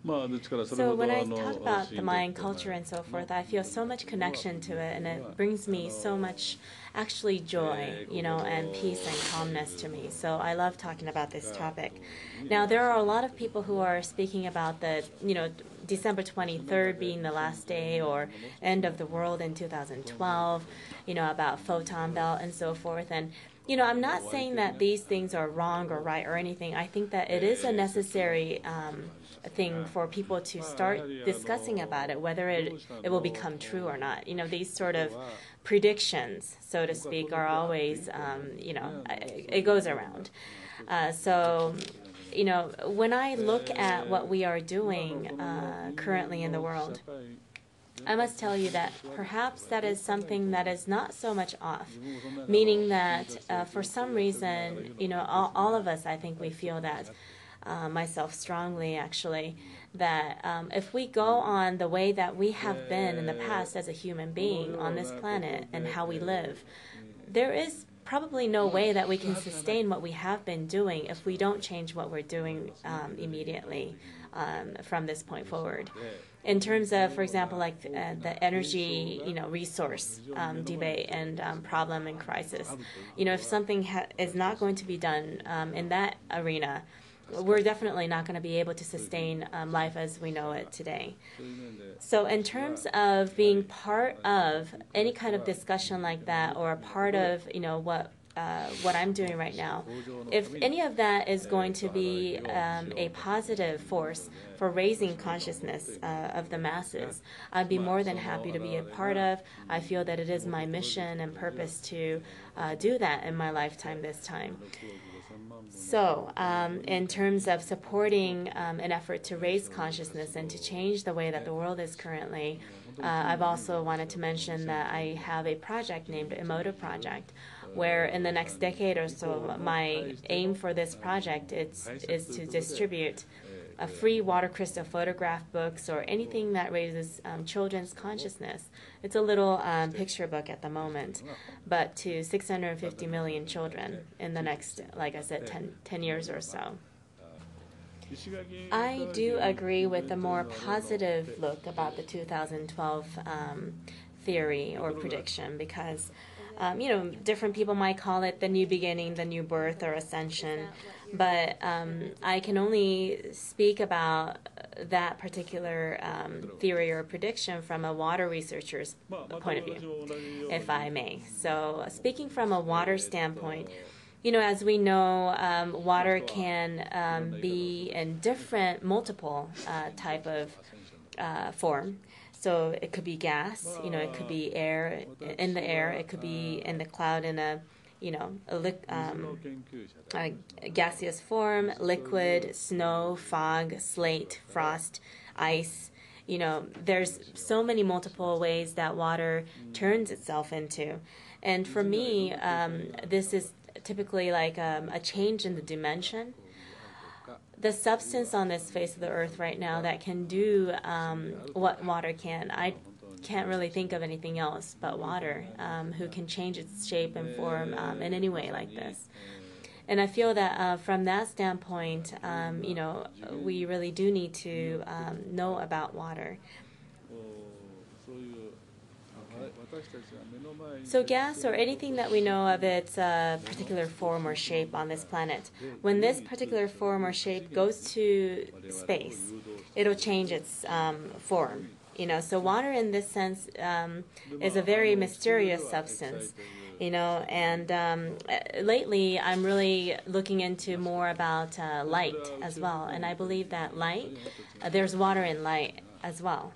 So when I talk about the Mayan culture and so forth, I feel so much connection to it, and it brings me so much actually joy, and peace and calmness to me. So I love talking about this topic. Now, there are a lot of people who are speaking about December 23rd being the last day or end of the world in 2012, about photon belt and so forth. And I'm not saying that these things are wrong or right or anything. I think that it is a necessary thing for people to start discussing about it, whether it will become true or not. These sort of predictions, so to speak, are always, it goes around. So, when I look at what we are doing currently in the world, I must tell you that perhaps that is something that is not so much off, meaning that for some reason, all of us, I think we feel that, myself strongly actually, that if we go on the way that we have been in the past as a human being on this planet and how we live, there is probably no way that we can sustain what we have been doing if we don't change what we're doing immediately from this point forward. In terms of, for example, like the energy, resource debate and problem and crisis, if something is not going to be done in that arena, we're definitely not going to be able to sustain life as we know it today. So in terms of being part of any kind of discussion like that, or a part of, what I'm doing right now, if any of that is going to be a positive force for raising consciousness of the masses, I'd be more than happy to be a part of. I feel that it is my mission and purpose to do that in my lifetime this time. So, in terms of supporting an effort to raise consciousness and to change the way that the world is currently, I've also wanted to mention that I have a project named Emoto Project, where in the next decade or so, my aim for this project is to distribute free water crystal photograph books or anything that raises children's consciousness. It's a little picture book at the moment, but to 650 million children in the next, like I said, 10 years or so. I do agree with the more positive look about the 2012 theory or prediction because, different people might call it the new beginning, the new birth, or ascension. But I can only speak about that particular theory or prediction from a water researcher's point of view, if I may. So speaking from a water standpoint, as we know, water can be in different, multiple type of form. So it could be gas, it could be air in the air, it could be in the cloud in a gaseous form, liquid, snow, fog, slate, frost, ice. There's so many multiple ways that water turns itself into. And for me, this is typically like a change in the dimension. The substance on this face of the earth right now that can do what water can, I can't really think of anything else but water, who can change its shape and form in any way like this. And I feel that from that standpoint, we really do need to know about water. So gas, or anything that we know of its particular form or shape on this planet, when this particular form or shape goes to space, it'll change its form. So water in this sense is a very mysterious substance, and lately I'm really looking into more about light as well, and I believe that light, there's water in light as well.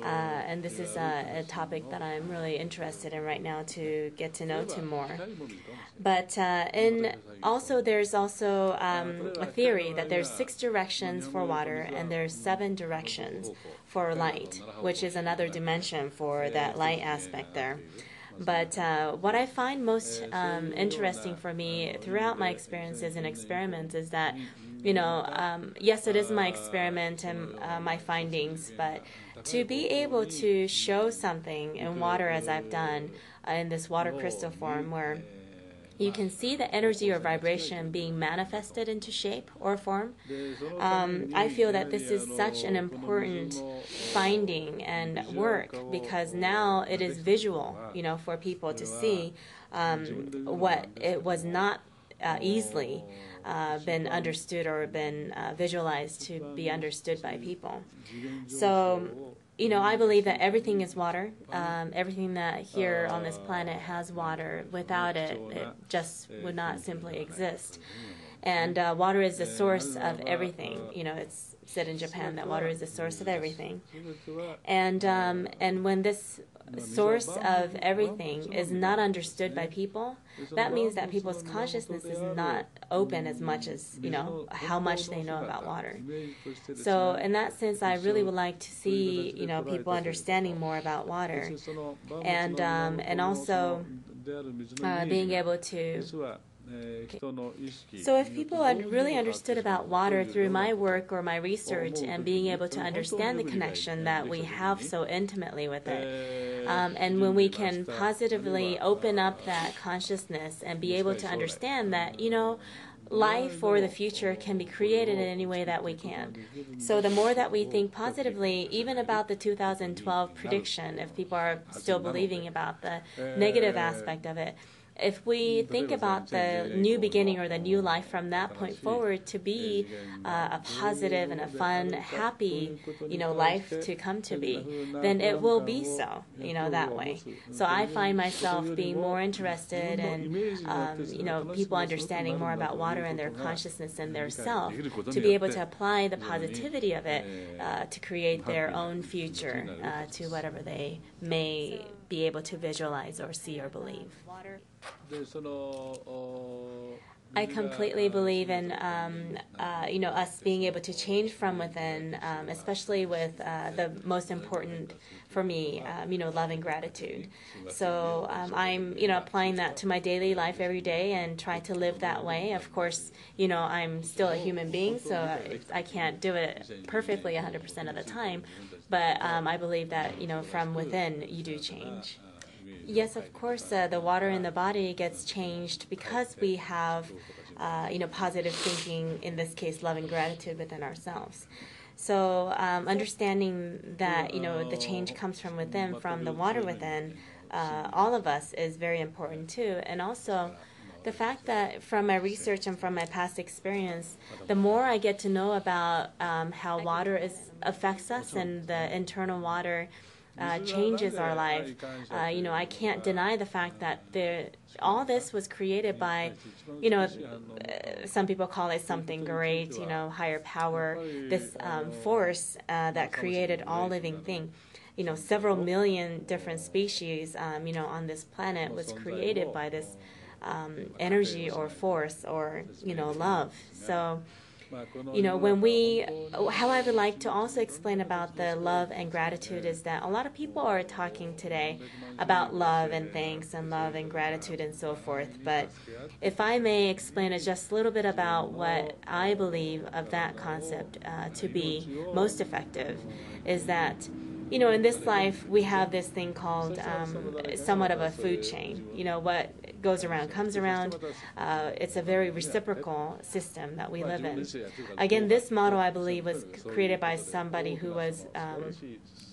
And this is a topic that I'm really interested in right now to get to know more. But there's also a theory that there's 6 directions for water and there's 7 directions for light, which is another dimension for that light aspect there. But what I find most interesting for me throughout my experiences and experiments is that, yes, it is my experiment and my findings, but to be able to show something in water as I've done in this water crystal form where you can see the energy or vibration being manifested into shape or form. I feel that this is such an important finding and work because now it is visual, for people to see what it was not easily been understood or been visualized to be understood by people. So, I believe that everything is water. Everything that here on this planet has water. Without it, it just would not simply exist. And water is the source of everything. It's said in Japan that water is the source of everything. And when this source of everything is not understood by people, that means that people's consciousness is not open as much as, how much they know about water. So in that sense, I really would like to see, people understanding more about water and also being able to. So if people had really understood about water through my work or my research and being able to understand the connection that we have so intimately with it, and when we can positively open up that consciousness and be able to understand that, life or the future can be created in any way that we can. So the more that we think positively, even about the 2012 prediction, if people are still believing about the negative aspect of it, if we think about the new beginning or the new life from that point forward to be a positive and a fun, happy, life to come to be, then it will be so, that way. So I find myself being more interested in, people understanding more about water and their consciousness and their self to be able to apply the positivity of it to create their own future to whatever they may be able to visualize or see or believe. I completely believe in, us being able to change from within, especially with the most important for me, love and gratitude. So I'm, applying that to my daily life every day and try to live that way. Of course, I'm still a human being, so I can't do it perfectly 100% of the time. But I believe that, from within, you do change. Yes, of course, the water in the body gets changed because we have, positive thinking, in this case, love and gratitude within ourselves. So understanding that, the change comes from within, from the water within, all of us is very important too. And also the fact that from my research and from my past experience, the more I get to know about how water affects us and the internal water changes our life. I can't deny the fact that all this was created by, some people call it something great, higher power, this force that created all living thing. Several million different species, on this planet was created by this energy or force or, love. So, how I would like to also explain about the love and gratitude is that a lot of people are talking today about love and thanks and love and gratitude and so forth. But if I may explain just a little bit about what I believe of that concept to be most effective, is that in this life, we have this thing called somewhat of a food chain. What goes around comes around. It's a very reciprocal system that we live in. Again, this model, I believe, was created by somebody who was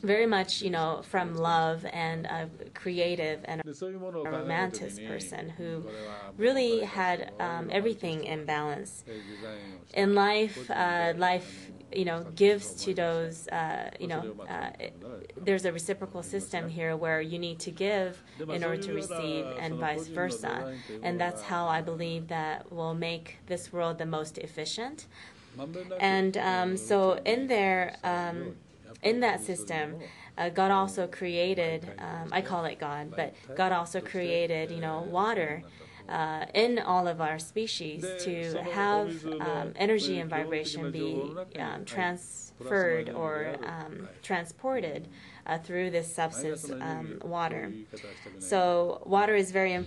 very much, from love and a creative and a romantic person who really had everything in balance. In life, gives to those, there's a reciprocal system here where you need to give in order to receive and vice versa. And that's how I believe that will make this world the most efficient. And so in there, in that system, God also created, I call it God, but God also created, water in all of our species to have energy and vibration be transferred or transported through this substance, water. So water is very important.